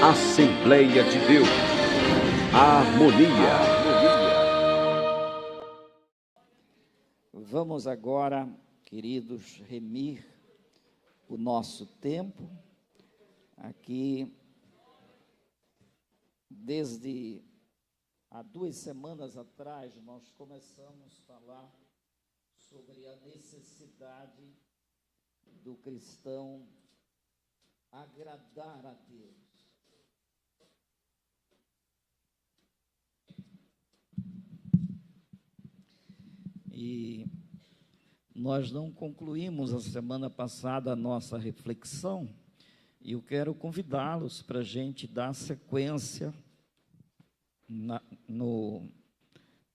Assembleia de Deus, a harmonia. Vamos agora, queridos, remir o nosso tempo. Aqui, desde há 2 semanas atrás, nós começamos a falar sobre a necessidade do cristão agradar a Deus. E nós não concluímos a semana passada a nossa reflexão, e eu quero convidá-los para a gente dar sequência no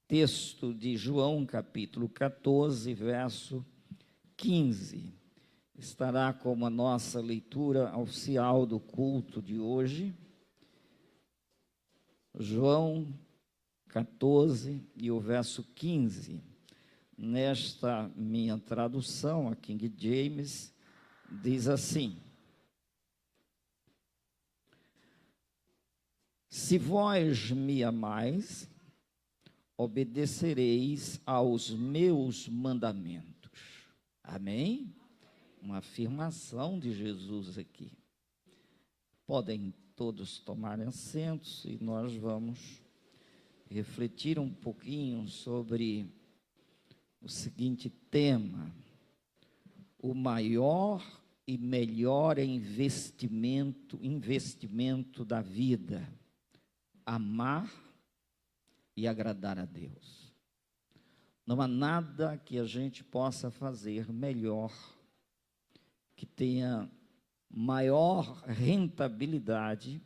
texto de João, capítulo 14, verso 15. Estará como a nossa leitura oficial do culto de hoje. João 14 e o verso 15. Nesta minha tradução, a King James, diz assim: se vós me amais, obedecereis aos meus mandamentos. Amém? Uma afirmação de Jesus aqui. Podem todos tomar assentos e nós vamos refletir um pouquinho sobre o seguinte tema: o maior e melhor investimento da vida, amar e agradar a Deus. Não há nada que a gente possa fazer melhor, que tenha maior rentabilidade,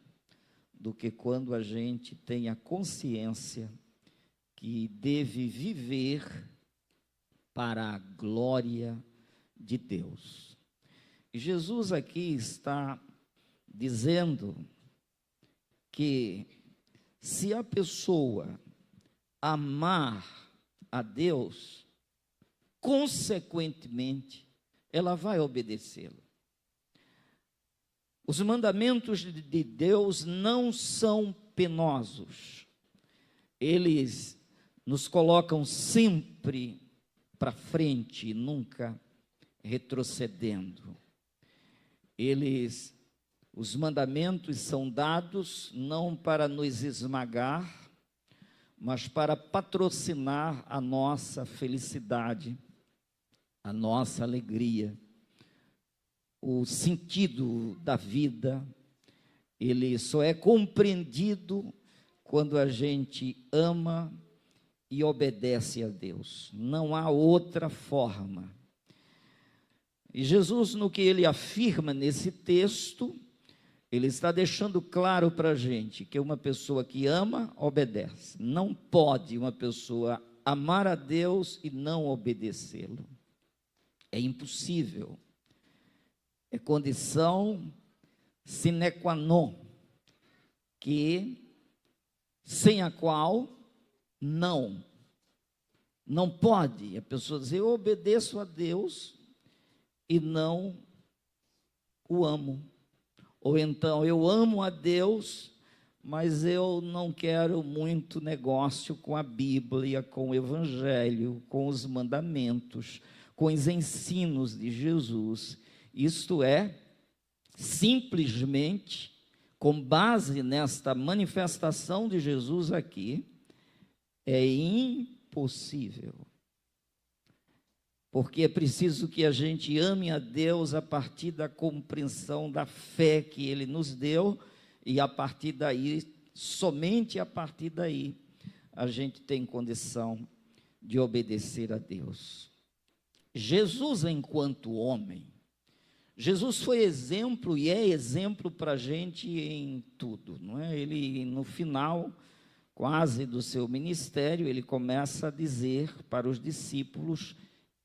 do que quando a gente tem a consciência que deve viver para a glória de Deus. E Jesus aqui está dizendo que se a pessoa amar a Deus, consequentemente, ela vai obedecê-lo. Os mandamentos de Deus não são penosos. Eles nos colocam sempre para frente, nunca retrocedendo. Os mandamentos são dados não para nos esmagar, mas para patrocinar a nossa felicidade, a nossa alegria. O sentido da vida, ele só é compreendido quando a gente ama e obedece a Deus. Não há outra forma. E Jesus, no que ele afirma nesse texto, ele está deixando claro para a gente que uma pessoa que ama, obedece. Não pode uma pessoa amar a Deus e não obedecê-lo. É impossível. É condição sine qua non, sem a qual não pode a pessoa dizer: eu obedeço a Deus e não o amo. Ou então, eu amo a Deus, mas eu não quero muito negócio com a Bíblia, com o Evangelho, com os mandamentos, com os ensinos de Jesus. Isto é, simplesmente, com base nesta manifestação de Jesus aqui, é impossível. Porque é preciso que a gente ame a Deus a partir da compreensão da fé que Ele nos deu, e a partir daí, somente a partir daí, a gente tem condição de obedecer a Deus. Jesus, enquanto homem, Jesus foi exemplo e é exemplo para a gente em tudo, não é? Ele, no final quase do seu ministério, ele começa a dizer para os discípulos: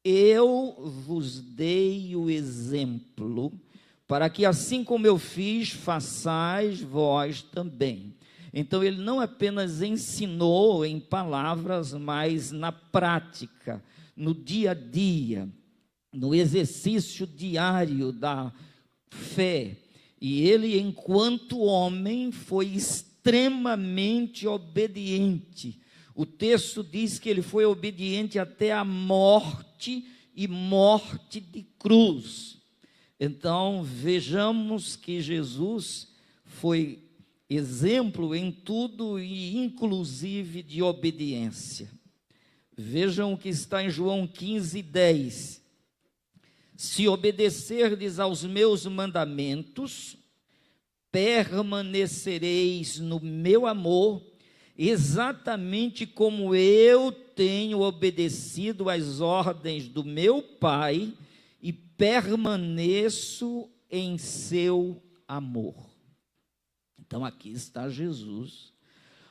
eu vos dei o exemplo, para que assim como eu fiz, façais vós também. Então ele não apenas ensinou em palavras, mas na prática, no dia a dia, no exercício diário da fé, E ele, enquanto homem, foi extremamente obediente. O texto diz que ele foi obediente até a morte, e morte de cruz. Então, vejamos que Jesus foi exemplo em tudo e inclusive de obediência. Vejam o que está em João 15:10. Se obedecerdes aos meus mandamentos, permanecereis no meu amor, exatamente como eu tenho obedecido às ordens do meu Pai e permaneço em seu amor. Então aqui está Jesus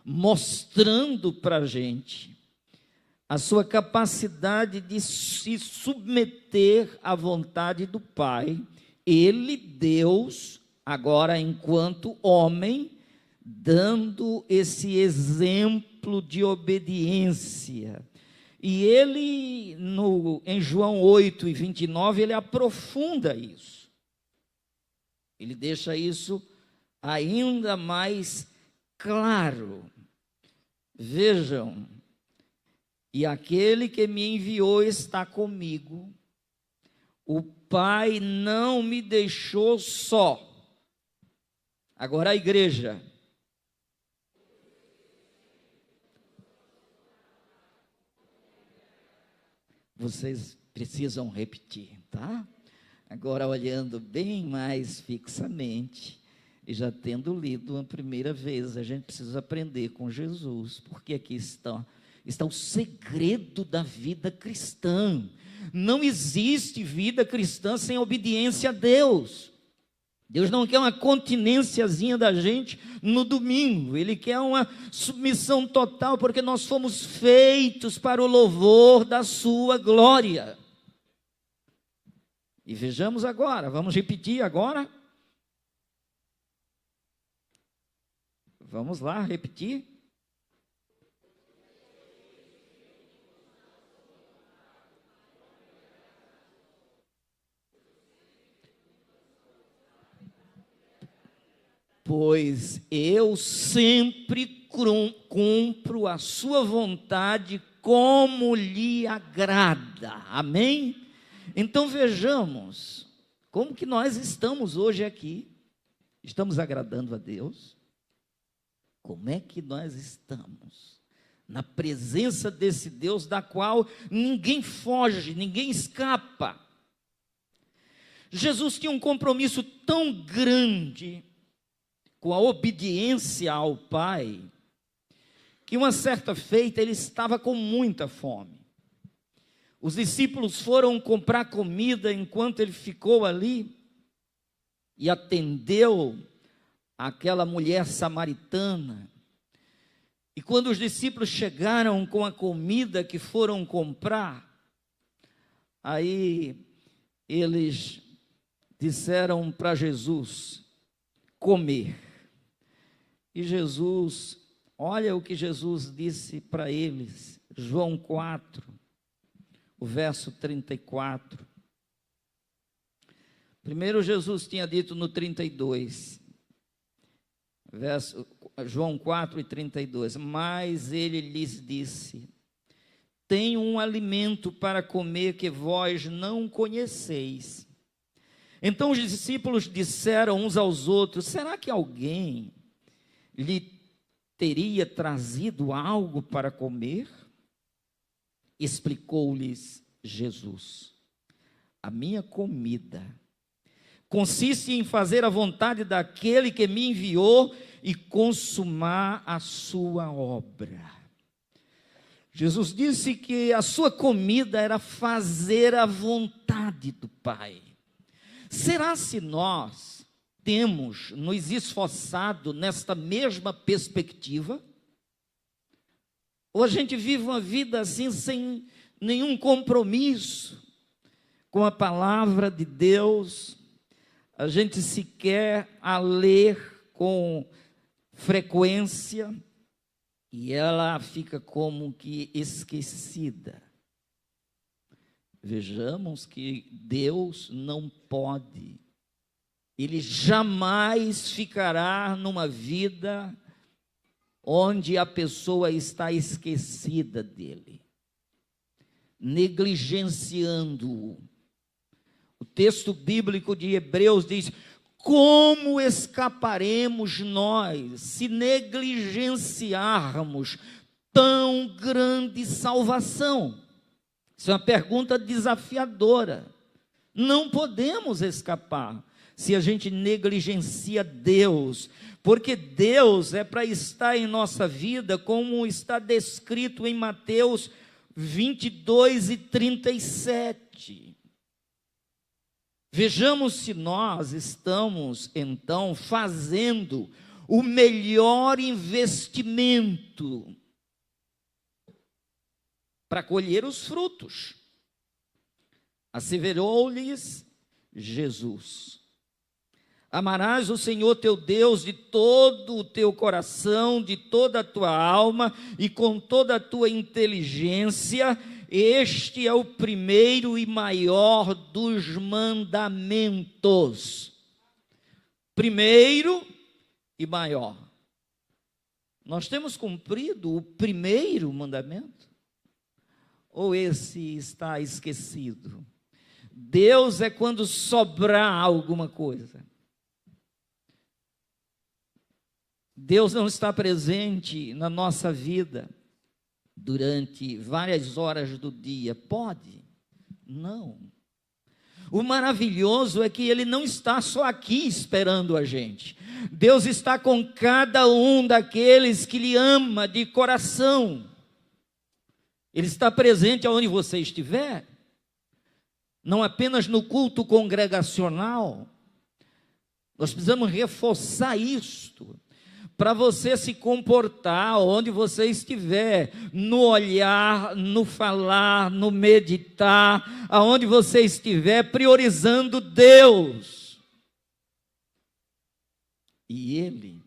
mostrando para a gente a sua capacidade de se submeter à vontade do Pai. Ele, Deus, agora enquanto homem, dando esse exemplo de obediência. E ele, em João 8:29, ele aprofunda isso. Ele deixa isso ainda mais claro. Vejam, e aquele que me enviou está comigo. O Pai não me deixou só. Agora a igreja. Vocês precisam repetir, tá? Agora olhando bem mais fixamente e já tendo lido a primeira vez, a gente precisa aprender com Jesus, porque aqui está o segredo da vida cristã. Não existe vida cristã sem obediência a Deus. Deus não quer uma continênciazinha da gente no domingo. Ele quer uma submissão total, porque nós fomos feitos para o louvor da sua glória. E vejamos agora, vamos repetir agora. Vamos lá, repetir. Pois eu sempre cumpro a sua vontade como lhe agrada. Amém? Então vejamos, como que nós estamos hoje aqui? Estamos agradando a Deus? Como é que nós estamos? Na presença desse Deus da qual ninguém foge, ninguém escapa. Jesus tinha um compromisso tão grande com a obediência ao Pai, que uma certa feita ele estava com muita fome. Os discípulos foram comprar comida enquanto ele ficou ali e atendeu aquela mulher samaritana. E quando os discípulos chegaram com a comida que foram comprar, aí eles disseram para Jesus comer. E Jesus, olha o que Jesus disse para eles, João 4, o verso 34. Primeiro Jesus tinha dito no 32, João 4:32, mas ele lhes disse: tenho um alimento para comer que vós não conheceis. Então os discípulos disseram uns aos outros: será que alguém lhe teria trazido algo para comer? Explicou-lhes Jesus: a minha comida consiste em fazer a vontade daquele que me enviou e consumar a sua obra. Jesus disse que a sua comida era fazer a vontade do Pai. Será se nós temos nos esforçado nesta mesma perspectiva? Ou a gente vive uma vida assim sem nenhum compromisso com a palavra de Deus? A gente sequer a ler com frequência e ela fica como que esquecida. Vejamos que Deus não pode ele jamais ficará numa vida onde a pessoa está esquecida dele, negligenciando-o. O texto bíblico de Hebreus diz: como escaparemos nós se negligenciarmos tão grande salvação? Isso é uma pergunta desafiadora. Não podemos escapar se a gente negligencia Deus, porque Deus é para estar em nossa vida, como está descrito em Mateus 22:37. Vejamos se nós estamos, então, fazendo o melhor investimento para colher os frutos. Asseverou-lhes Jesus: amarás o Senhor teu Deus de todo o teu coração, de toda a tua alma e com toda a tua inteligência. Este é o primeiro e maior dos mandamentos. Primeiro e maior. Nós temos cumprido o primeiro mandamento? Ou esse está esquecido? Deus é quando sobrar alguma coisa. Deus não está presente na nossa vida durante várias horas do dia. Pode? Não. O maravilhoso é que Ele não está só aqui esperando a gente. Deus está com cada um daqueles que Lhe ama de coração. Ele está presente aonde você estiver, não apenas no culto congregacional. Nós precisamos reforçar isto, para você se comportar onde você estiver, no olhar, no falar, no meditar, aonde você estiver, priorizando Deus. E Ele,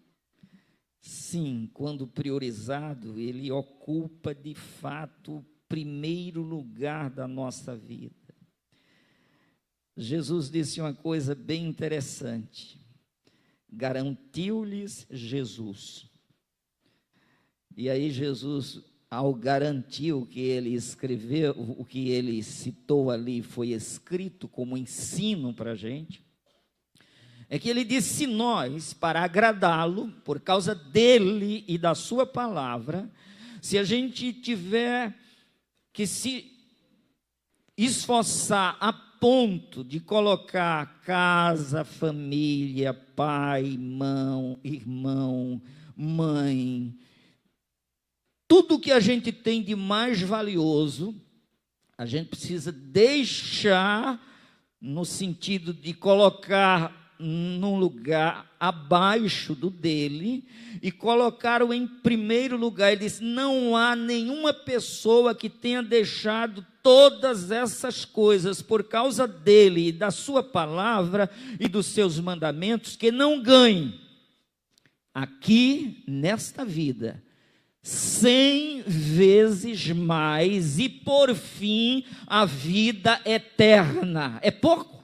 sim, quando priorizado, Ele ocupa de fato o primeiro lugar da nossa vida. Jesus disse uma coisa bem interessante. Garantiu-lhes Jesus. E aí Jesus, ao garantir o que ele escreveu, o que ele citou ali foi escrito como ensino para a gente, é que ele disse: se nós, para agradá-lo, por causa dele e da sua palavra, se a gente tiver que se esforçar a ponto de colocar casa, família, pai, irmão, mãe, tudo que a gente tem de mais valioso, a gente precisa deixar, no sentido de colocar num lugar abaixo do dele, e colocar-o em primeiro lugar. Ele disse: não há nenhuma pessoa que tenha deixado todas essas coisas por causa dele e da sua palavra e dos seus mandamentos, que não ganhe aqui nesta vida 100 vezes mais e por fim a vida eterna. É pouco?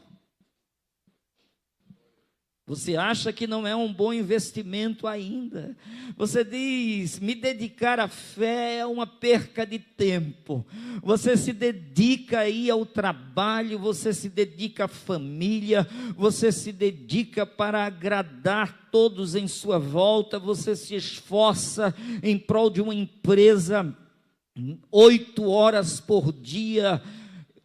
Você acha que não é um bom investimento ainda? Você diz: me dedicar à fé é uma perca de tempo. Você se dedica aí ao trabalho, você se dedica à família, você se dedica para agradar todos em sua volta, você se esforça em prol de uma empresa 8 horas por dia,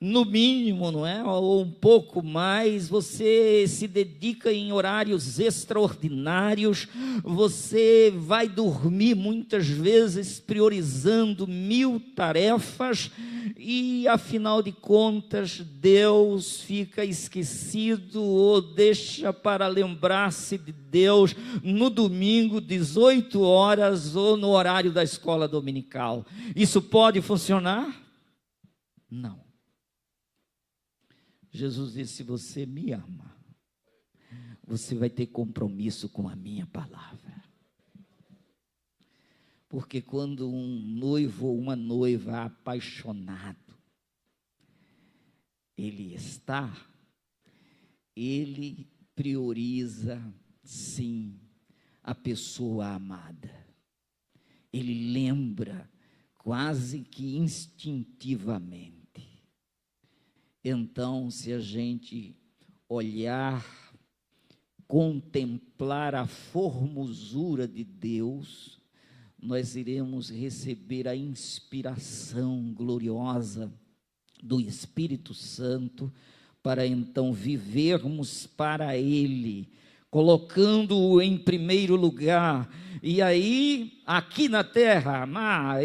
no mínimo, não é? Ou um pouco mais. Você se dedica em horários extraordinários, você vai dormir muitas vezes priorizando 1000 tarefas, e afinal de contas Deus fica esquecido, ou deixa para lembrar-se de Deus no domingo, 18 horas, ou no horário da escola dominical. Isso pode funcionar? Não. Jesus disse: se você me ama, você vai ter compromisso com a minha palavra. Porque quando um noivo ou uma noiva apaixonado, ele prioriza, sim, a pessoa amada. Ele lembra quase que instintivamente. Então, se a gente olhar, contemplar a formosura de Deus, nós iremos receber a inspiração gloriosa do Espírito Santo, para então vivermos para Ele, colocando-o em primeiro lugar. E aí, aqui na terra,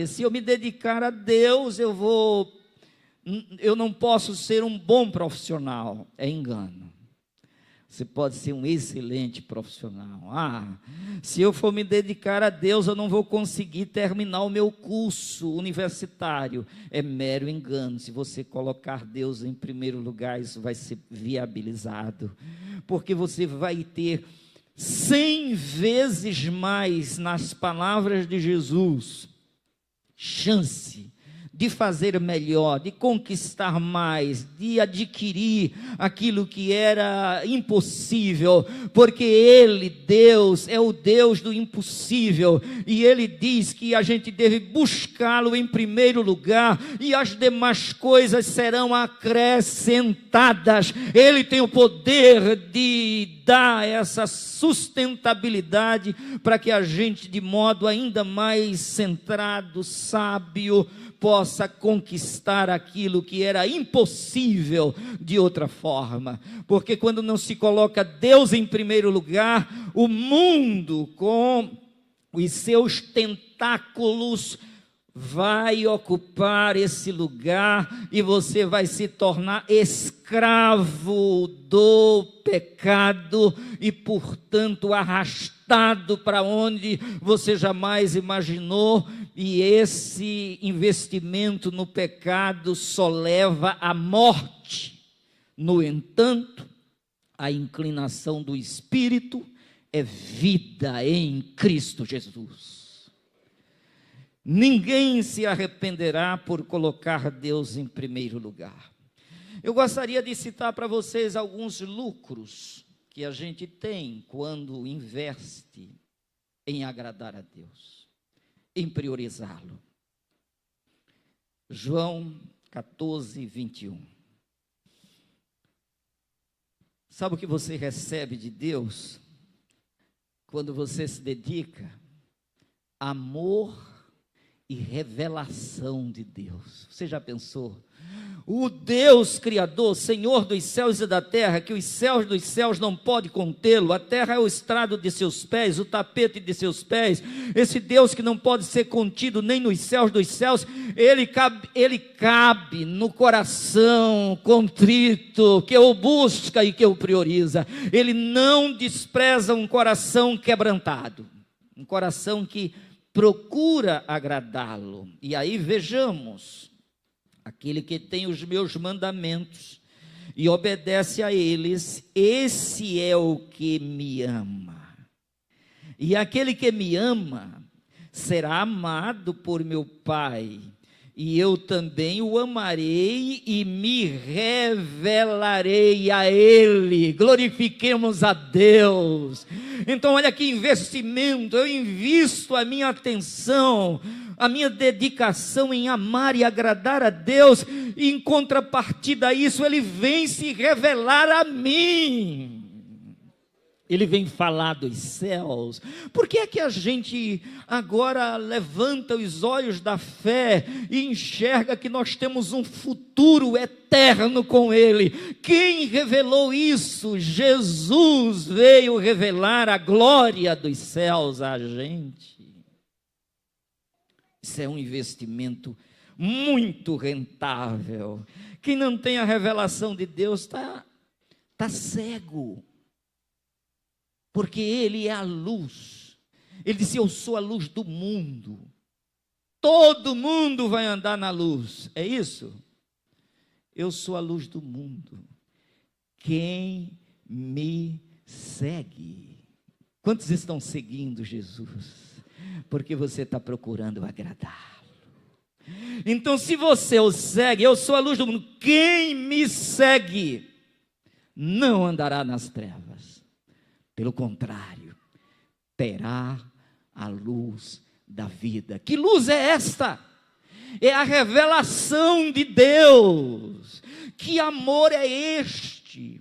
se eu me dedicar a Deus, eu não posso ser um bom profissional. É engano. Você pode ser um excelente profissional. Se eu for me dedicar a Deus, eu não vou conseguir terminar o meu curso universitário. É mero engano. Se você colocar Deus em primeiro lugar, isso vai ser viabilizado. Porque você vai ter 100 vezes mais, nas palavras de Jesus, chance de fazer melhor, de conquistar mais, de adquirir aquilo que era impossível, porque Ele, Deus, é o Deus do impossível, e Ele diz que a gente deve buscá-lo em primeiro lugar, e as demais coisas serão acrescentadas. Ele tem o poder de dar essa sustentabilidade, para que a gente, de modo ainda mais centrado, sábio, possa conquistar aquilo que era impossível de outra forma. Porque quando não se coloca Deus em primeiro lugar, o mundo com os seus tentáculos vai ocupar esse lugar, e você vai se tornar escravo do pecado e, portanto, arrastado para onde você jamais imaginou. E esse investimento no pecado só leva à morte. No entanto, a inclinação do Espírito é vida em Cristo Jesus. Ninguém se arrependerá por colocar Deus em primeiro lugar. Eu gostaria de citar para vocês alguns lucros que a gente tem quando investe em agradar a Deus, em priorizá-lo. João 14, 21. Sabe o que você recebe de Deus quando você se dedica? Amor e revelação de Deus. Você já pensou? O Deus Criador, Senhor dos céus e da terra, que os céus dos céus não podem contê-lo, a terra é o estrado de seus pés, o tapete de seus pés, esse Deus que não pode ser contido nem nos céus dos céus, ele cabe no coração contrito, que o busca e que o prioriza. Ele não despreza um coração quebrantado, um coração que procura agradá-lo. E aí vejamos, aquele que tem os meus mandamentos e obedece a eles, esse é o que me ama. E aquele que me ama será amado por meu Pai, e eu também o amarei e me revelarei a Ele. Glorifiquemos a Deus. Então olha que investimento. Eu invisto a minha atenção, a minha dedicação em amar e agradar a Deus, e em contrapartida a isso, Ele vem se revelar a mim. Ele vem falar dos céus. Por que é que a gente agora levanta os olhos da fé e enxerga que nós temos um futuro eterno com Ele? Quem revelou isso? Jesus veio revelar a glória dos céus a gente. Isso é um investimento muito rentável. Quem não tem a revelação de Deus está cego. Porque Ele é a luz. Ele disse: eu sou a luz do mundo. Todo mundo vai andar na luz. É isso? Eu sou a luz do mundo. Quem me segue? Quantos estão seguindo Jesus? Porque você está procurando agradá-lo. Então, se você o segue, eu sou a luz do mundo. Quem me segue não andará nas trevas. Pelo contrário, terá a luz da vida. Que luz é esta? É a revelação de Deus. Que amor é este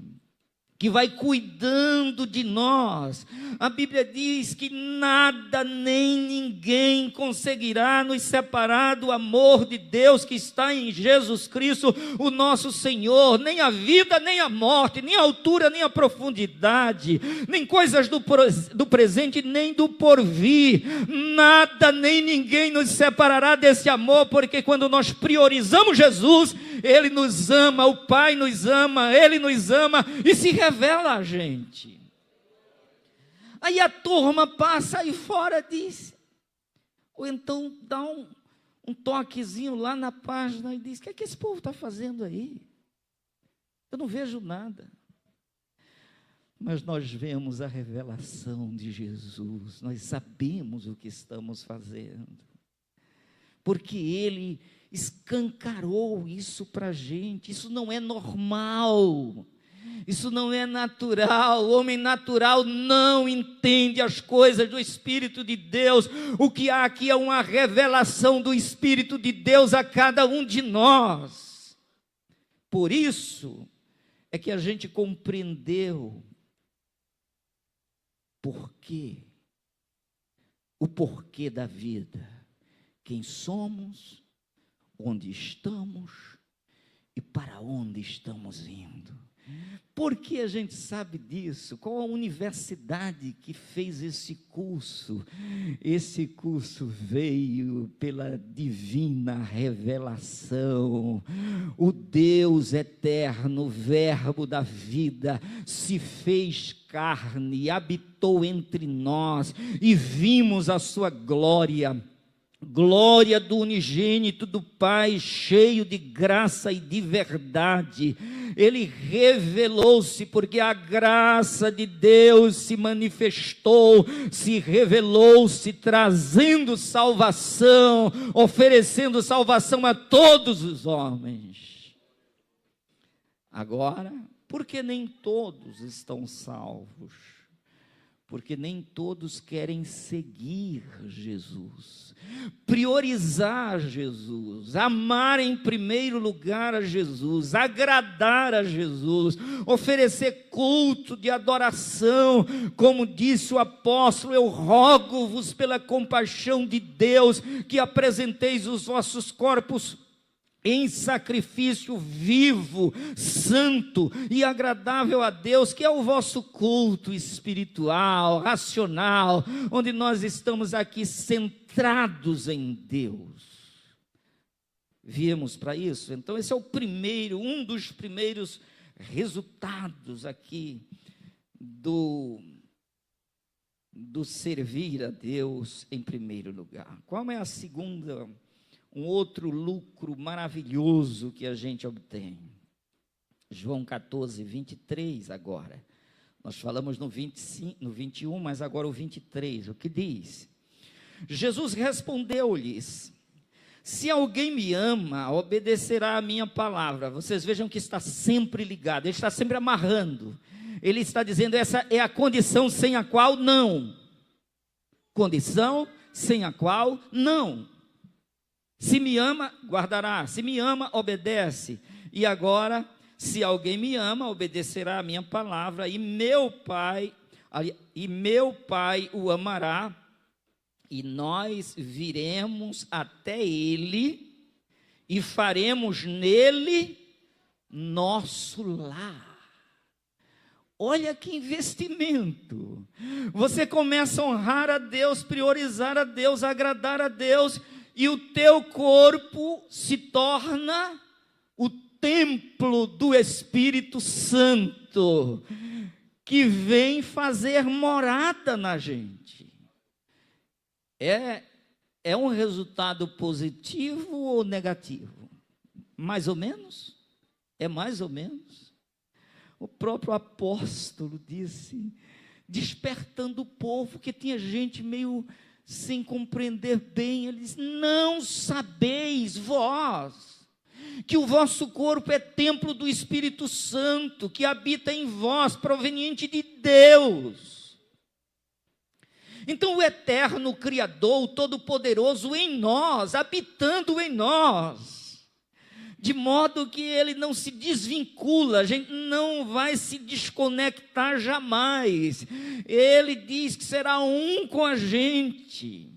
que vai cuidando de nós? A Bíblia diz que nada nem ninguém conseguirá nos separar do amor de Deus que está em Jesus Cristo, o nosso Senhor. Nem a vida, nem a morte, nem a altura, nem a profundidade, nem coisas do presente, nem do porvir. Nada nem ninguém nos separará desse amor, porque quando nós priorizamos Jesus, Ele nos ama, o Pai nos ama, Ele nos ama e se revela a gente. Aí a turma passa aí fora, diz, ou então dá um toquezinho lá na página e diz: o que é que esse povo está fazendo aí? Eu não vejo nada. Mas nós vemos a revelação de Jesus, nós sabemos o que estamos fazendo, porque Ele escancarou isso para a gente. Isso não é normal, isso não é natural. O homem natural não entende as coisas do Espírito de Deus. O que há aqui é uma revelação do Espírito de Deus a cada um de nós. Por isso é que a gente compreendeu o porquê da vida, quem somos, onde estamos e para onde estamos indo. Por que a gente sabe disso? Qual a universidade que fez esse curso? Esse curso veio pela divina revelação. O Deus eterno, Verbo da vida, se fez carne e habitou entre nós, e vimos a sua glória. Glória do unigênito do Pai, cheio de graça e de verdade. Ele revelou-se, porque a graça de Deus se manifestou, se revelou-se, trazendo salvação, oferecendo salvação a todos os homens. Agora, por que nem todos estão salvos? Porque nem todos querem seguir Jesus, priorizar Jesus, amar em primeiro lugar a Jesus, agradar a Jesus, oferecer culto de adoração. Como disse o apóstolo: eu rogo-vos pela compaixão de Deus, que apresenteis os vossos corpos em sacrifício vivo, santo e agradável a Deus, que é o vosso culto espiritual, racional, onde nós estamos aqui centrados em Deus. Viemos para isso? Então esse é um dos primeiros resultados aqui do servir a Deus em primeiro lugar. Qual é a segunda? Um outro lucro maravilhoso que a gente obtém. João 14, 23 agora. Nós falamos no 25, no 21, mas agora o 23. O que diz? Jesus respondeu-lhes: se alguém me ama, obedecerá a minha palavra. Vocês vejam que está sempre ligado, ele está sempre amarrando. Ele está dizendo: essa é a condição sem a qual não. Condição sem a qual não. Se me ama, guardará. Se me ama, obedece. E agora, se alguém me ama, obedecerá a minha palavra, e meu Pai o amará, e nós viremos até ele e faremos nele nosso lar. Olha que investimento. Você começa a honrar a Deus, priorizar a Deus, agradar a Deus, e o teu corpo se torna o templo do Espírito Santo, que vem fazer morada na gente. É um resultado positivo ou negativo? Mais ou menos? É mais ou menos. O próprio apóstolo disse, despertando o povo, que tinha gente meio sem compreender bem, ele diz: não sabeis vós que o vosso corpo é templo do Espírito Santo, que habita em vós, proveniente de Deus. Então o eterno Criador, o Todo-Poderoso em nós, habitando em nós, de modo que ele não se desvincula, a gente não vai se desconectar jamais. Ele diz que será um com a gente.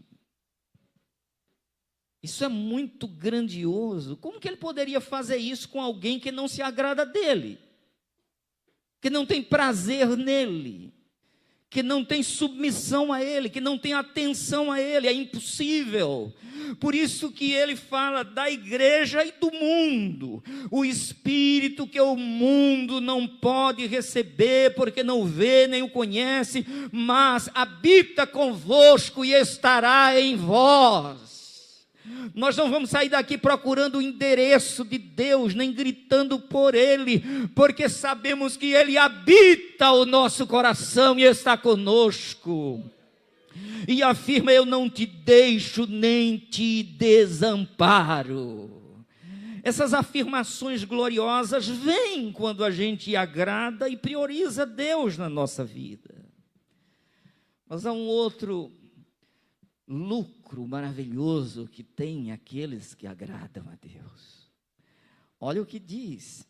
Isso é muito grandioso. Como que ele poderia fazer isso com alguém que não se agrada dele? Que não tem prazer nele? Que não tem submissão a ele? Que não tem atenção a ele? É impossível. Por isso que ele fala da igreja e do mundo. O Espírito que o mundo não pode receber, porque não vê nem o conhece, mas habita convosco e estará em vós. Nós não vamos sair daqui procurando o endereço de Deus, nem gritando por Ele, porque sabemos que Ele habita o nosso coração e está conosco. E afirma: eu não te deixo nem te desamparo. Essas afirmações gloriosas vêm quando a gente agrada e prioriza Deus na nossa vida. Mas há um outro lucro maravilhoso que tem aqueles que agradam a Deus. Olha o que diz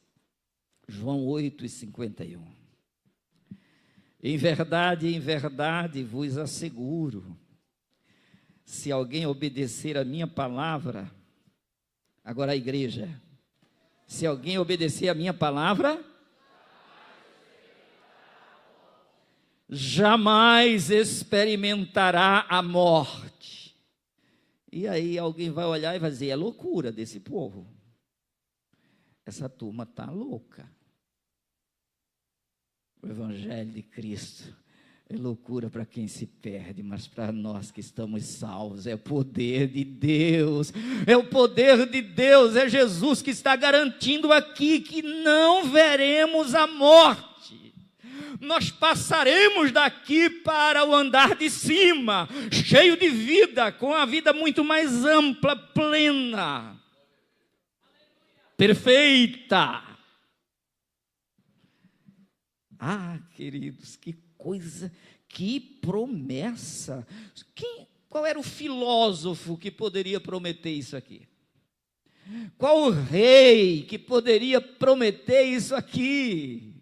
João 8:51. Em verdade vos asseguro, se alguém obedecer a minha palavra, agora a igreja, se alguém obedecer a minha palavra, jamais experimentará a morte. E aí alguém vai olhar e vai dizer: é loucura desse povo. Essa turma está louca. O Evangelho de Cristo é loucura para quem se perde, mas para nós que estamos salvos é o poder de Deus. É o poder de Deus, é Jesus que está garantindo aqui que não veremos a morte. Nós passaremos daqui para o andar de cima, cheio de vida, com a vida muito mais ampla, plena, perfeita. Ah, queridos, que coisa, que promessa. Qual era o filósofo que poderia prometer isso aqui? Qual o rei que poderia prometer isso aqui?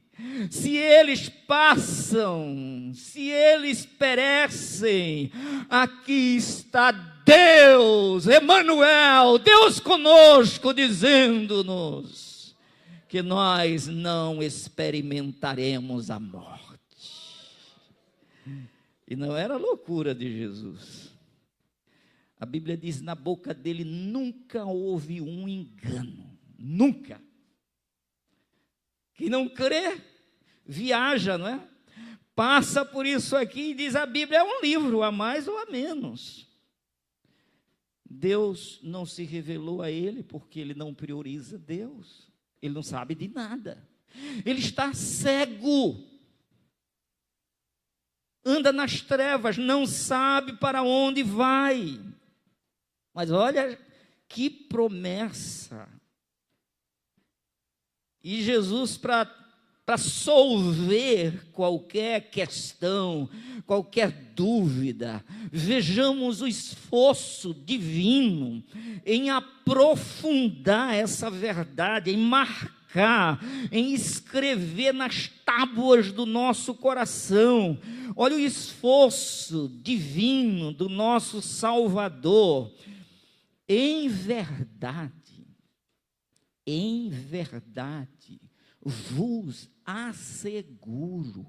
Se eles passam, se eles perecem, aqui está Deus, Emanuel, Deus conosco, dizendo-nos que nós não experimentaremos a morte. E não era loucura de Jesus. A Bíblia diz: na boca dele nunca houve um engano, nunca. Quem não crê, viaja, não é? Passa por isso aqui e diz: a Bíblia é um livro, a mais ou a menos. Deus não se revelou a ele porque ele não prioriza Deus. Ele não sabe de nada. Ele está cego. Anda nas trevas, não sabe para onde vai. Mas olha que promessa. E Jesus, para solver qualquer questão, qualquer dúvida, vejamos o esforço divino em aprofundar essa verdade, em marcar, em escrever nas tábuas do nosso coração. Olha o esforço divino do nosso Salvador. Em verdade, vos asseguro.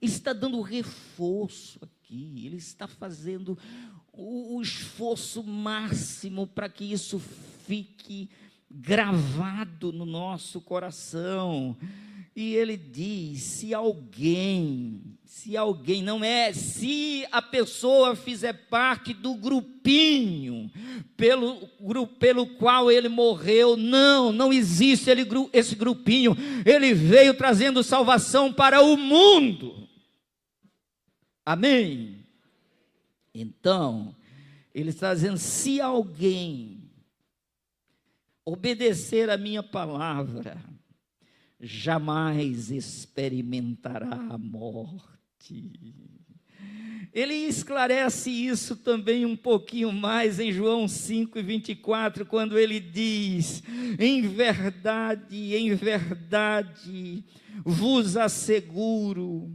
Ele está dando reforço aqui, ele está fazendo o esforço máximo para que isso fique gravado no nosso coração. E ele diz: se a pessoa fizer parte do grupinho pelo qual ele morreu, não existe esse grupinho. Ele veio trazendo salvação para o mundo. Amém? Então, ele está dizendo: se alguém obedecer a minha palavra, jamais experimentará a morte. Ele esclarece isso também um pouquinho mais em João 5:24, quando ele diz: em verdade, vos asseguro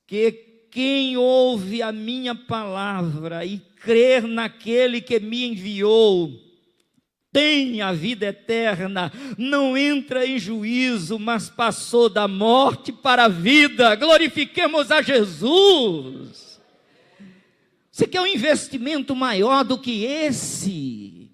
que quem ouve a minha palavra e crer naquele que me enviou, tem a vida eterna, não entra em juízo, mas passou da morte para a vida. Glorifiquemos a Jesus. Você quer um investimento maior do que esse?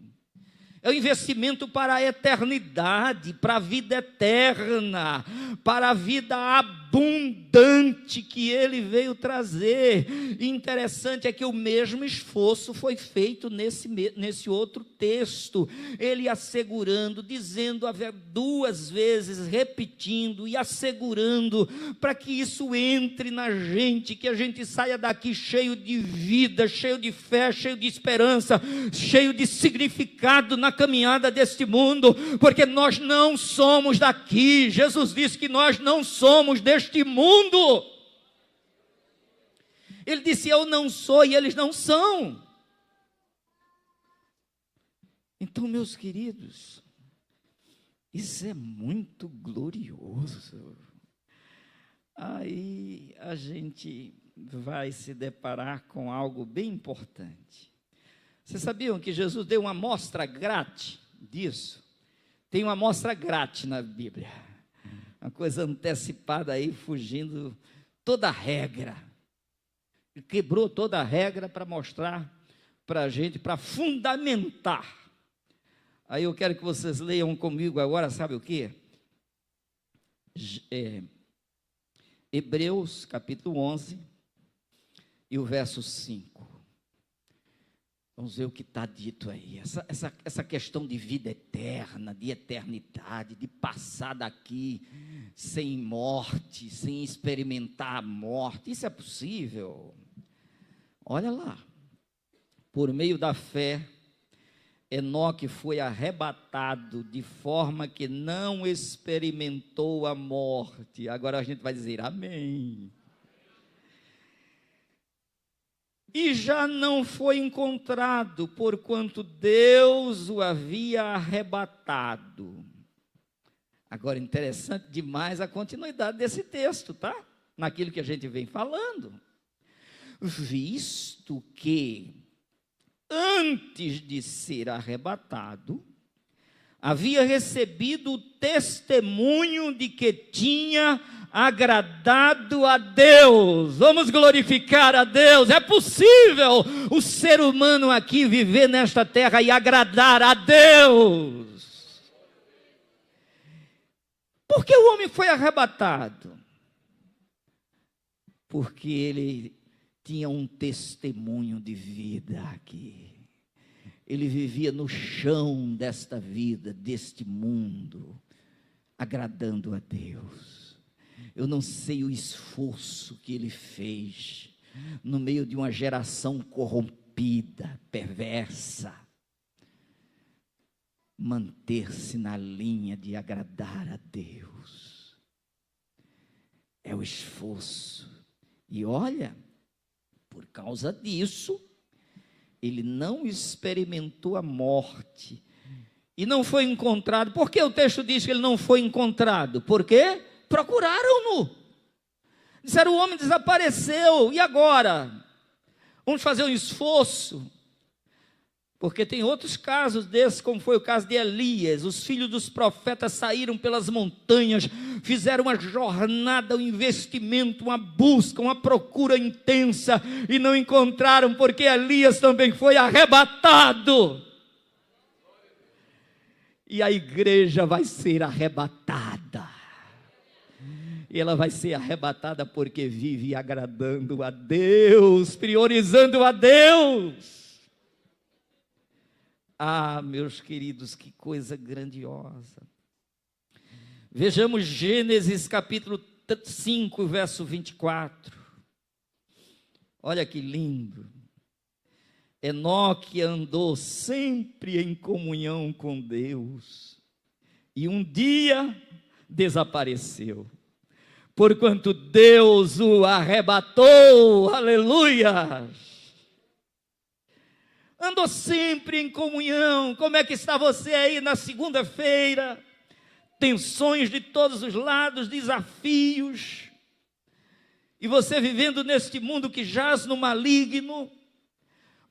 É um investimento para a eternidade, para a vida eterna, para a vida abundante que Ele veio trazer. E interessante é que o mesmo esforço foi feito nesse outro texto. Ele assegurando, dizendo duas vezes, repetindo e assegurando, para que isso entre na gente, que a gente saia daqui cheio de vida, cheio de fé, cheio de esperança, cheio de significado na caminhada deste mundo, porque nós não somos daqui. Jesus disse que nós não somos deste mundo. Ele disse: eu não sou e eles não são. Então, meus queridos, isso é muito glorioso. Aí a gente vai se deparar com algo bem importante. Vocês sabiam que Jesus deu uma amostra grátis disso? Tem uma amostra grátis na Bíblia. Uma coisa antecipada aí, fugindo toda a regra. Ele quebrou toda a regra para mostrar para a gente, para fundamentar. Aí eu quero que vocês leiam comigo agora, sabe o quê? Hebreus capítulo 11 e o verso 5. Vamos ver o que está dito aí. Essa questão de vida eterna, de eternidade, de passar daqui sem morte, sem experimentar a morte. Isso é possível? Olha lá. Por meio da fé, Enoque foi arrebatado de forma que não experimentou a morte. Agora a gente vai dizer amém. E já não foi encontrado, porquanto Deus o havia arrebatado. Agora, interessante demais a continuidade desse texto, tá? Naquilo que a gente vem falando. Visto que, antes de ser arrebatado, havia recebido o testemunho de que tinha agradado a Deus. Vamos glorificar a Deus. É possível o ser humano aqui viver nesta terra e agradar a Deus. Por que o homem foi arrebatado? Porque ele tinha um testemunho de vida aqui. Ele vivia no chão desta vida, deste mundo, agradando a Deus. Eu não sei o esforço que ele fez no meio de uma geração corrompida, perversa, manter-se na linha de agradar a Deus. É o esforço. E olha, por causa disso, ele não experimentou a morte e não foi encontrado. Por que o texto diz que ele não foi encontrado? Por quê? Procuraram-no. Disseram: o homem desapareceu, e agora? Vamos fazer um esforço. Porque tem outros casos desses, como foi o caso de Elias. Os filhos dos profetas saíram pelas montanhas, fizeram uma jornada, um investimento, uma busca, uma procura intensa, e não encontraram, porque Elias também foi arrebatado. E a igreja vai ser arrebatada. E ela vai ser arrebatada porque vive agradando a Deus, priorizando a Deus. Ah, meus queridos, que coisa grandiosa. Vejamos Gênesis capítulo 5, verso 24. Olha que lindo. Enoque andou sempre em comunhão com Deus, e um dia desapareceu. porquanto Deus o arrebatou. Aleluia! Andou sempre em comunhão. Como é que está você aí na segunda-feira? Tensões de todos os lados, desafios. E você vivendo neste mundo que jaz no maligno,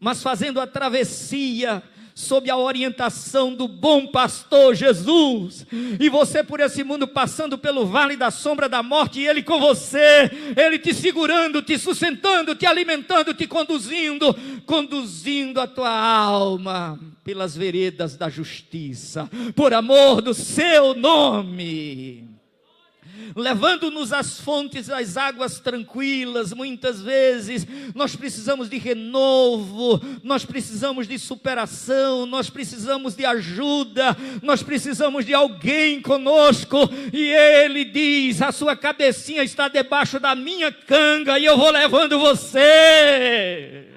mas fazendo a travessia sob a orientação do bom pastor Jesus, e você por esse mundo passando pelo vale da sombra da morte, e Ele com você, Ele te segurando, te sustentando, te alimentando, te conduzindo a tua alma pelas veredas da justiça, por amor do seu nome, levando-nos às fontes, às águas tranquilas. Muitas vezes nós precisamos de renovo, nós precisamos de superação, nós precisamos de ajuda, nós precisamos de alguém conosco, e Ele diz: a sua cabecinha está debaixo da minha canga e eu vou levando você.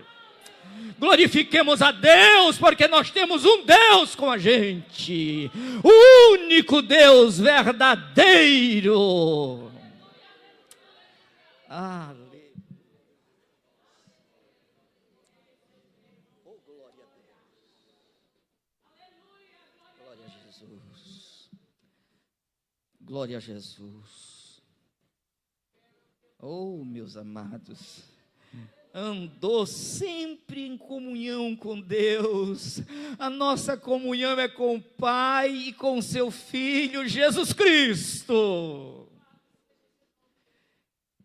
Glorifiquemos a Deus, porque nós temos um Deus com a gente, o único Deus verdadeiro. Aleluia. Oh, glória a Deus. Glória a Jesus. Glória a Jesus. Oh, meus amados, andou sempre em comunhão com Deus. A nossa comunhão é com o Pai e com seu Filho Jesus Cristo.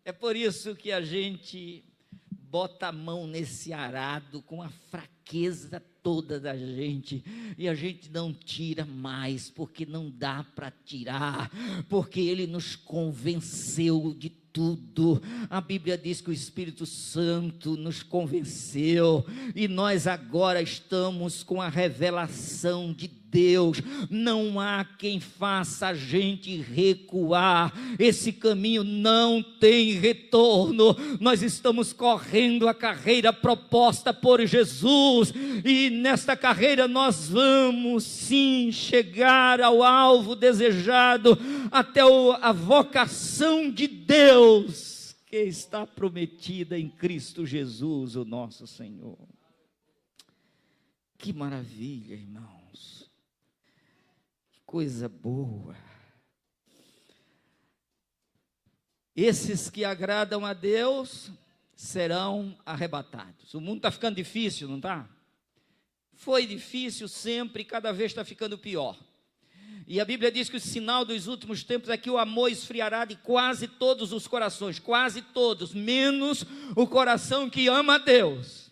É por isso que a gente bota a mão nesse arado com a fraqueza toda da gente, e a gente não tira mais, porque não dá para tirar, porque Ele nos convenceu de tudo. A Bíblia diz que o Espírito Santo nos convenceu, e nós agora estamos com a revelação de Deus. Não há quem faça a gente recuar. Esse caminho não tem retorno. Nós estamos correndo a carreira proposta por Jesus, e nesta carreira nós vamos sim chegar ao alvo desejado, até a vocação de Deus que está prometida em Cristo Jesus, o nosso Senhor. Que maravilha, irmãos, que coisa boa. Esses que agradam a Deus serão arrebatados. O mundo está ficando difícil, não está? Foi difícil sempre, e cada vez está ficando pior. E a Bíblia diz que o sinal dos últimos tempos é que o amor esfriará de quase todos os corações, quase todos, menos o coração que ama a Deus.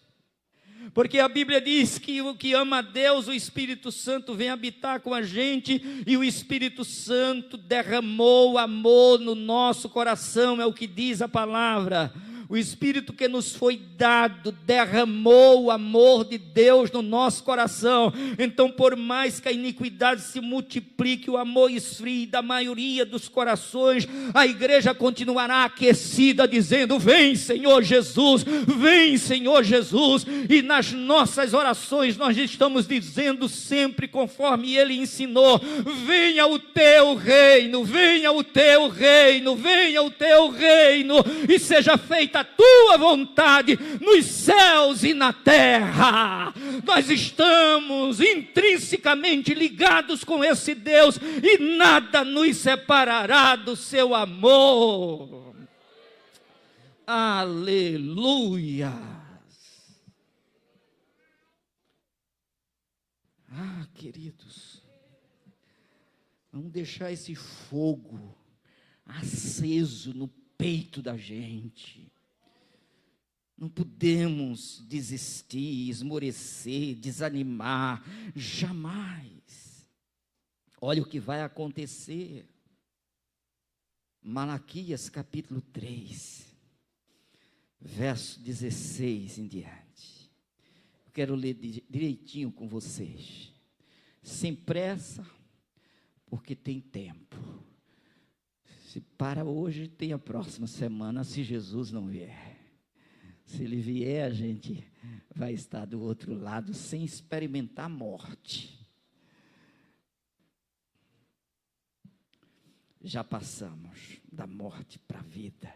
Porque a Bíblia diz que o que ama a Deus, o Espírito Santo vem habitar com a gente, e o Espírito Santo derramou amor no nosso coração, é o que diz a palavra. O Espírito que nos foi dado derramou o amor de Deus no nosso coração. Então, por mais que a iniquidade se multiplique, o amor esfrie da maioria dos corações, a igreja continuará aquecida, dizendo: vem Senhor Jesus, vem Senhor Jesus. E nas nossas orações nós estamos dizendo sempre, conforme Ele ensinou: venha o teu reino, venha o teu reino, venha o teu reino, e seja feita a tua vontade nos céus e na terra. Nós estamos intrinsecamente ligados com esse Deus, e nada nos separará do seu amor. Aleluia. Queridos, vamos deixar esse fogo aceso no peito da gente. Não podemos desistir, esmorecer, desanimar, jamais. Olha o que vai acontecer. Malaquias capítulo 3, verso 16 em diante. Eu quero ler direitinho com vocês. Sem pressa, porque tem tempo. Se para hoje, tem a próxima semana, se Jesus não vier. Se Ele vier, a gente vai estar do outro lado sem experimentar morte. já passamos da morte para a vida.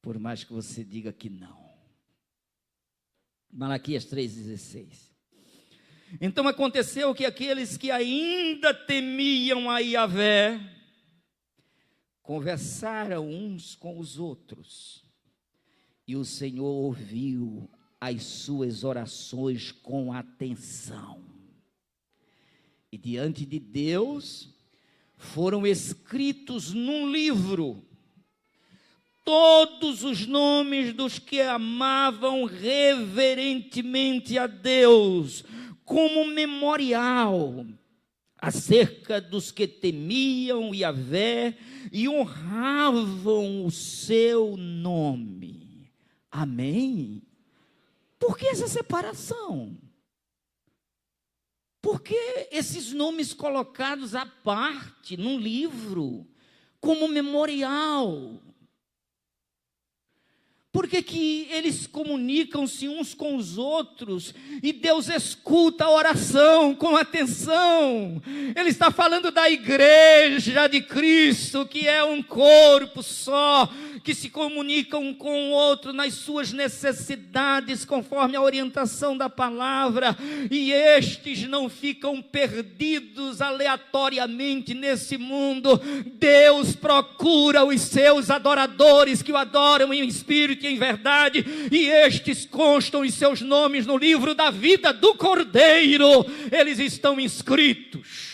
Por mais que você diga que não. Malaquias 3,16. Então aconteceu que aqueles que ainda temiam a Yahvé conversaram uns com os outros, e o Senhor ouviu as suas orações com atenção. E diante de Deus foram escritos num livro todos os nomes dos que amavam reverentemente a Deus, como memorial acerca dos que temiam Yahvé e honravam o seu nome. Amém? Por que essa separação? Por que esses nomes colocados à parte num livro, como memorial? Por que eles comunicam-se uns com os outros e Deus escuta a oração com atenção? Ele está falando da igreja de Cristo, que é um corpo só, que se comunica um com o outro nas suas necessidades, conforme a orientação da palavra, e estes não ficam perdidos aleatoriamente nesse mundo. Deus procura os seus adoradores que o adoram em espírito e em verdade, e estes constam os seus nomes no livro da vida do Cordeiro. Eles estão inscritos.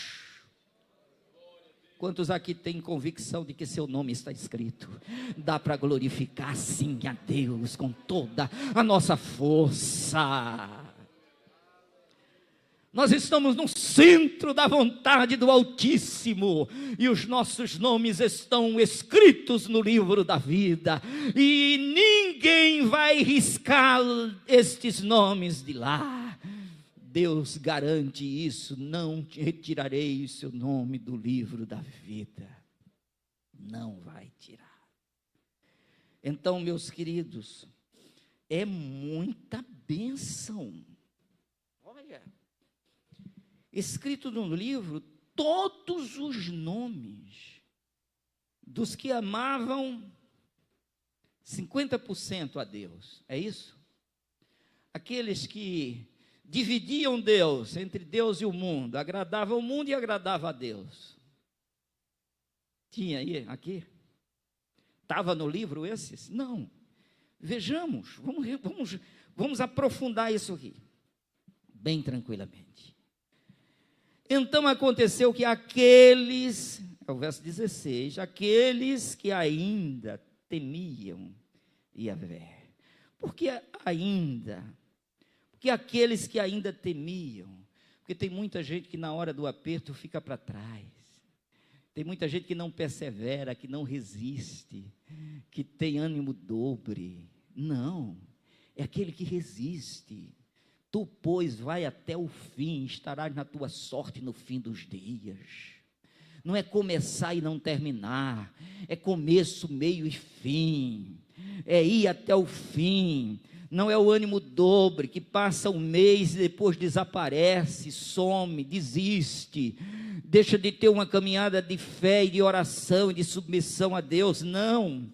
Quantos aqui têm convicção de que seu nome está escrito? Dá para glorificar sim a Deus com toda a nossa força. Nós estamos no centro da vontade do Altíssimo, e os nossos nomes estão escritos no livro da vida, e ninguém vai riscar estes nomes de lá. Deus garante isso: não retirarei o seu nome do livro da vida. Não vai tirar. Então, meus queridos, é muita bênção. Olha, escrito no livro todos os nomes dos que amavam 50% a Deus. É isso? Aqueles que dividiam Deus entre Deus e o mundo, agradava o mundo e agradava a Deus. Tinha aí, aqui? Estava no livro esses? Não. Vejamos, vamos aprofundar isso aqui, bem tranquilamente. Então aconteceu que aqueles, é o verso 16, aqueles que ainda temiam Yahvé. Por que ainda? Porque aqueles que ainda temiam, porque tem muita gente que na hora do aperto fica para trás, tem muita gente que não persevera, que não resiste, que tem ânimo dobre. Não, é aquele que resiste. Tu, pois, vai até o fim, estarás na tua sorte no fim dos dias. Não é começar e não terminar, é começo, meio e fim, é ir até o fim. Não é o ânimo dobre que passa um mês e depois desaparece, some, desiste, deixa de ter uma caminhada de fé e de oração e de submissão a Deus. Não,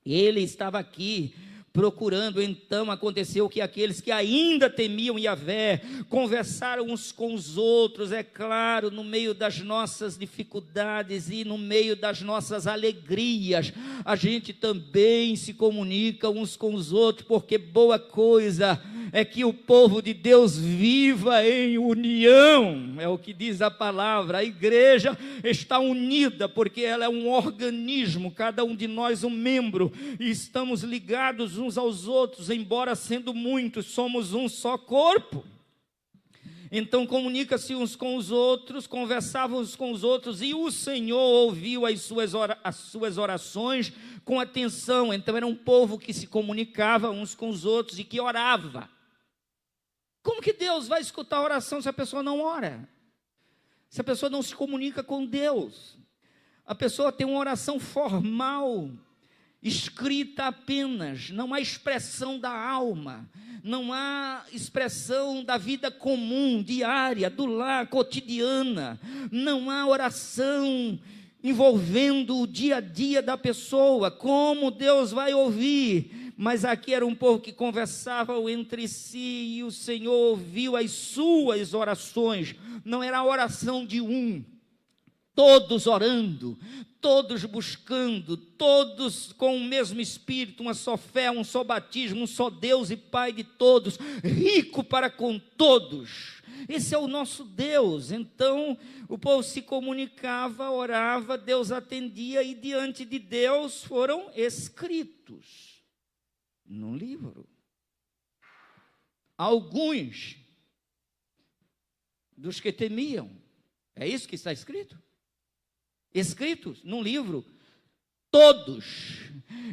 ele estava aqui procurando. Então aconteceu que aqueles que ainda temiam Yahvé conversaram uns com os outros, é claro, no meio das nossas dificuldades e no meio das nossas alegrias, a gente também se comunica uns com os outros, porque boa coisa é que o povo de Deus viva em união, é o que diz a palavra. A igreja está unida, porque ela é um organismo, cada um de nós um membro, e estamos ligados uns aos outros, embora sendo muitos, somos um só corpo. Então comunica-se uns com os outros, conversavam uns com os outros, e o Senhor ouviu as suas orações com atenção. Então era um povo que se comunicava uns com os outros e que orava. Como que Deus vai escutar a oração se a pessoa não ora? Se a pessoa não se comunica com Deus? A pessoa tem uma oração formal, escrita apenas, não há expressão da alma, não há expressão da vida comum, diária, do lar, cotidiana, não há oração envolvendo o dia a dia da pessoa, como Deus vai ouvir. Mas aqui era um povo que conversava entre si, e o Senhor ouviu as suas orações. Não era a oração de um, todos orando, todos buscando, todos com o mesmo Espírito, uma só fé, um só batismo, um só Deus e Pai de todos, rico para com todos. Esse é o nosso Deus. Então o povo se comunicava, orava, Deus atendia, e diante de Deus foram escritos num livro alguns dos que temiam. É isso que está escrito? Escritos num livro, todos.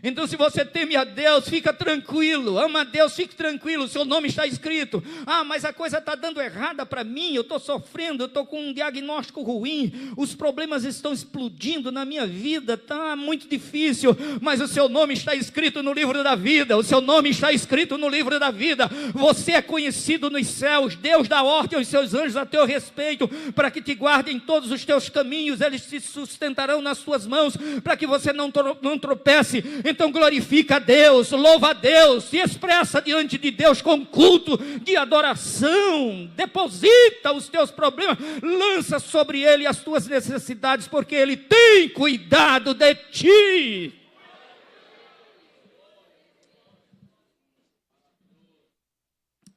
Então, se você teme a Deus, fica tranquilo. Ama a Deus, fique tranquilo, o seu nome está escrito. Ah, mas a coisa está dando errada para mim, eu estou sofrendo, eu estou com um diagnóstico ruim, os problemas estão explodindo na minha vida, está muito difícil, mas o seu nome está escrito no livro da vida. O seu nome está escrito no livro da vida. Você é conhecido nos céus. Deus dá ordem aos seus anjos a teu respeito, para que te guardem em todos os teus caminhos. Eles te sustentarão nas suas mãos, para que você não tropece. Então glorifica a Deus, louva a Deus, se expressa diante de Deus com culto de adoração, deposita os teus problemas, lança sobre Ele as tuas necessidades, porque Ele tem cuidado de ti.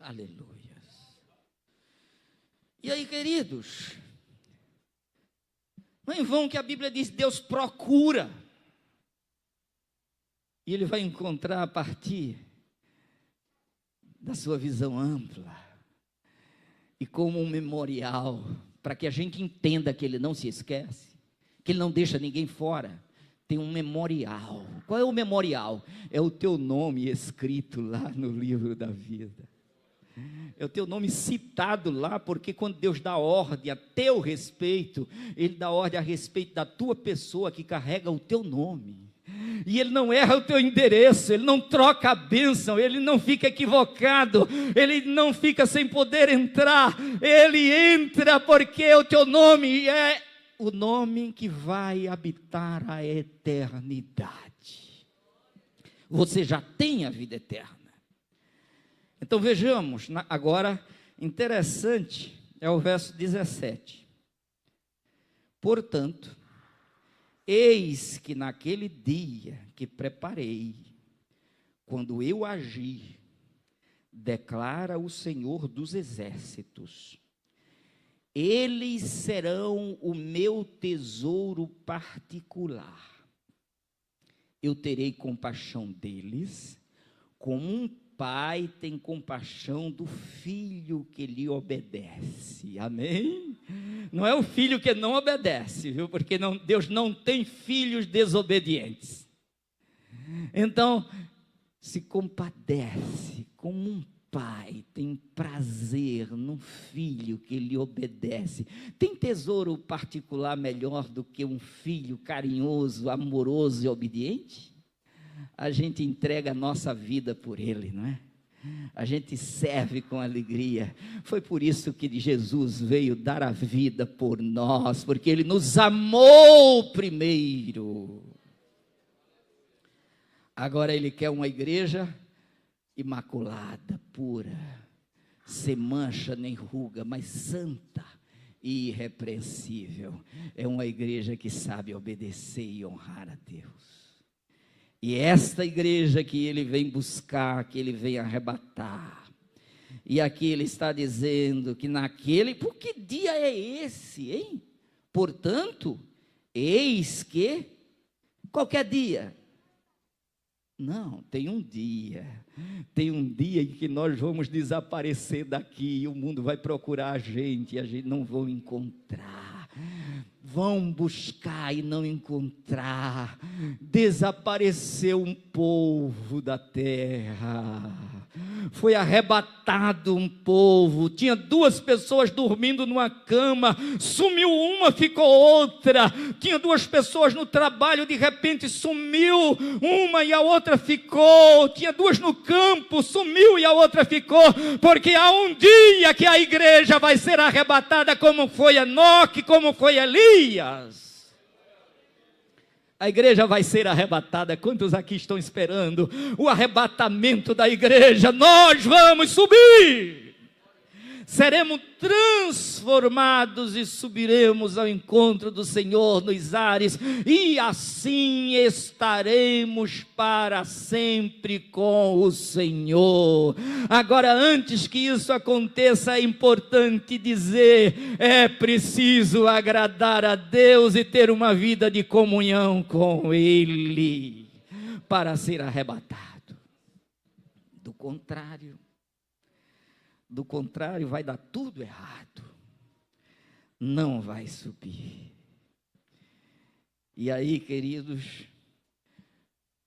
Aleluia. E aí, queridos, não é em vão que a Bíblia diz: Deus procura. E Ele vai encontrar a partir da sua visão ampla. E como um memorial, para que a gente entenda que Ele não se esquece, que Ele não deixa ninguém fora. Tem um memorial. Qual é o memorial? É o teu nome escrito lá no livro da vida. É o teu nome citado lá, porque quando Deus dá ordem a teu respeito, Ele dá ordem a respeito da tua pessoa que carrega o teu nome. E Ele não erra o teu endereço, Ele não troca a bênção, Ele não fica equivocado, Ele não fica sem poder entrar. Ele entra porque o teu nome é o nome que vai habitar a eternidade. Você já tem a vida eterna. Então vejamos, agora, interessante, é o verso 17. Portanto, eis que naquele dia que preparei, quando eu agir, declara o Senhor dos exércitos, eles serão o meu tesouro particular. Eu terei compaixão deles, como um pai tem compaixão do filho que lhe obedece. Amém? Não é o filho que não obedece, viu? Porque Deus não tem filhos desobedientes. Então, se compadece como um pai, tem prazer num filho que lhe obedece. Tem tesouro particular melhor do que um filho carinhoso, amoroso e obediente? A gente entrega a nossa vida por Ele, não é? A gente serve com alegria. Foi por isso que Jesus veio dar a vida por nós, porque Ele nos amou primeiro. Agora Ele quer uma igreja imaculada, pura, sem mancha nem ruga, mas santa e irrepreensível. É uma igreja que sabe obedecer e honrar a Deus. E esta igreja que Ele vem buscar, que Ele vem arrebatar. E aqui Ele está dizendo que naquele... Por que dia é esse, hein? Portanto, eis que... Qualquer dia. Não, tem um dia. Tem um dia em que nós vamos desaparecer daqui. E o mundo vai procurar a gente. E a gente não vai encontrar. Vão buscar e não encontrar. Desapareceu um povo da terra. Foi arrebatado um povo. Tinha 2 pessoas dormindo numa cama. Sumiu uma, ficou outra. Tinha 2 pessoas no trabalho, de repente sumiu uma e a outra ficou. Tinha 2 no campo, sumiu e a outra ficou. Porque há um dia que a igreja vai ser arrebatada, como foi Enoque, como foi Elias. A igreja vai ser arrebatada. Quantos aqui estão esperando o arrebatamento da igreja? Nós vamos subir. Seremos transformados e subiremos ao encontro do Senhor nos ares, e assim estaremos para sempre com o Senhor. Agora, antes que isso aconteça, é importante dizer: é preciso agradar a Deus e ter uma vida de comunhão com Ele para ser arrebatado. Do contrário, vai dar tudo errado, não vai subir. E aí, queridos,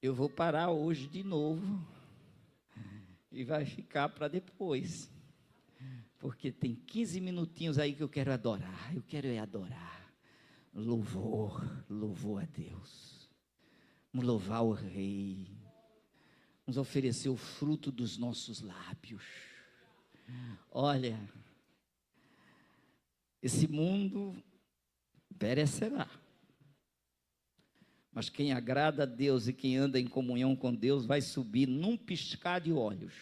eu vou parar hoje de novo, e vai ficar para depois, porque tem 15 minutinhos aí que eu quero adorar, louvor a Deus, vamos louvar o Rei, vamos oferecer o fruto dos nossos lábios. Olha, esse mundo perecerá, mas quem agrada a Deus e quem anda em comunhão com Deus vai subir num piscar de olhos.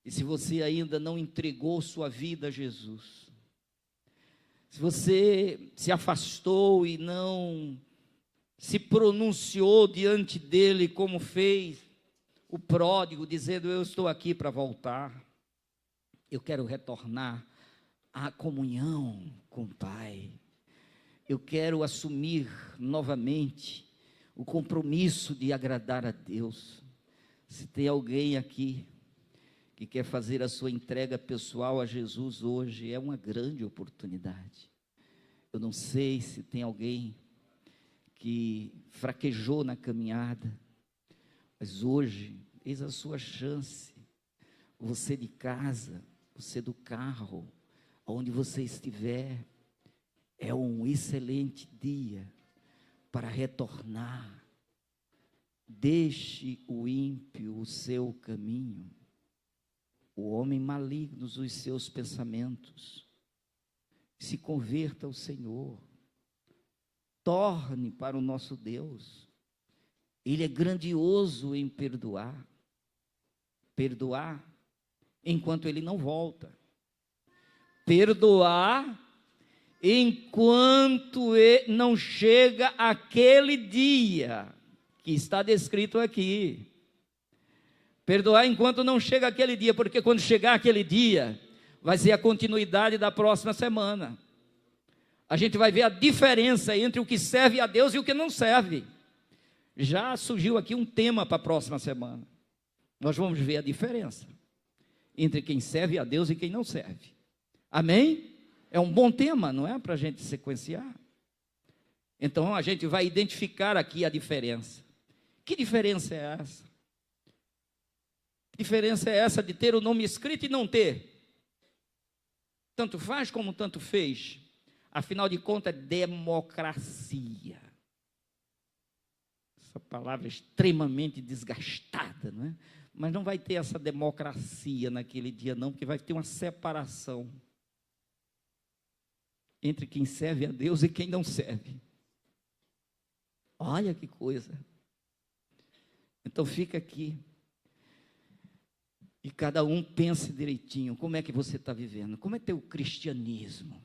E se você ainda não entregou sua vida a Jesus, se você se afastou e não se pronunciou diante dele como fez o pródigo, dizendo: eu estou aqui para voltar, eu quero retornar à comunhão com o Pai, eu quero assumir novamente o compromisso de agradar a Deus. Se tem alguém aqui que quer fazer a sua entrega pessoal a Jesus hoje, é uma grande oportunidade. Eu não sei se tem alguém que fraquejou na caminhada, mas hoje, eis a sua chance. Você de casa, você do carro, onde você estiver, é um excelente dia para retornar. Deixe o ímpio o seu caminho, o homem maligno os seus pensamentos, se converta ao Senhor, torne para o nosso Deus. Ele é grandioso em perdoar enquanto Ele não volta, perdoar enquanto não chega aquele dia que está descrito aqui. Perdoar enquanto não chega aquele dia, porque quando chegar aquele dia, vai ser a continuidade da próxima semana. A gente vai ver a diferença entre o que serve a Deus e o que não serve. Já surgiu aqui um tema para a próxima semana. Nós vamos ver a diferença entre quem serve a Deus e quem não serve. Amém? É um bom tema, não é? Para a gente sequenciar. Então a gente vai identificar aqui a diferença. Que diferença é essa? Que diferença é essa de ter o nome escrito e não ter? Tanto faz como tanto fez. Afinal de contas, é democracia. Essa palavra é extremamente desgastada, não é? Mas não vai ter essa democracia naquele dia não, porque vai ter uma separação entre quem serve a Deus e quem não serve. Olha que coisa. Então fica aqui e cada um pense direitinho, como é que você está vivendo, como é teu cristianismo.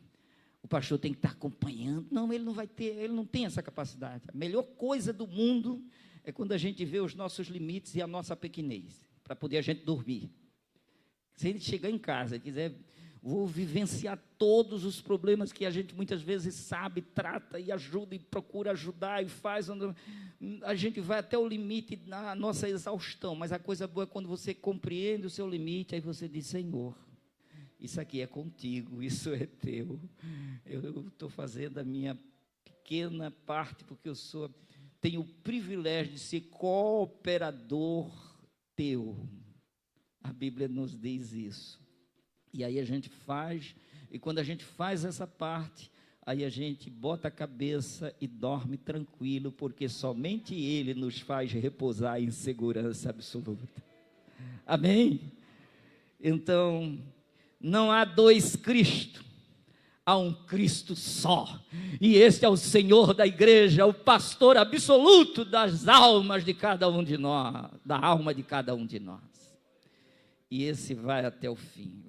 O pastor tem que estar acompanhando. Não, ele não vai ter, ele não tem essa capacidade. A melhor coisa do mundo é quando a gente vê os nossos limites e a nossa pequenez, para poder a gente dormir. Se ele chegar em casa e quiser, vou vivenciar todos os problemas que a gente muitas vezes sabe, trata e ajuda e procura ajudar e faz, a gente vai até o limite da nossa exaustão, mas a coisa boa é quando você compreende o seu limite, aí você diz: Senhor, isso aqui é contigo, isso é teu, eu estou fazendo a minha pequena parte, porque tenho o privilégio de ser cooperador teu. A Bíblia nos diz isso. E aí a gente faz, e quando a gente faz essa parte, aí a gente bota a cabeça e dorme tranquilo, porque somente Ele nos faz repousar em segurança absoluta. Amém? Então, não há dois Cristo, há um Cristo só, e este é o Senhor da igreja, o pastor absoluto das almas de cada um de nós, da alma de cada um de nós, e esse vai até o fim.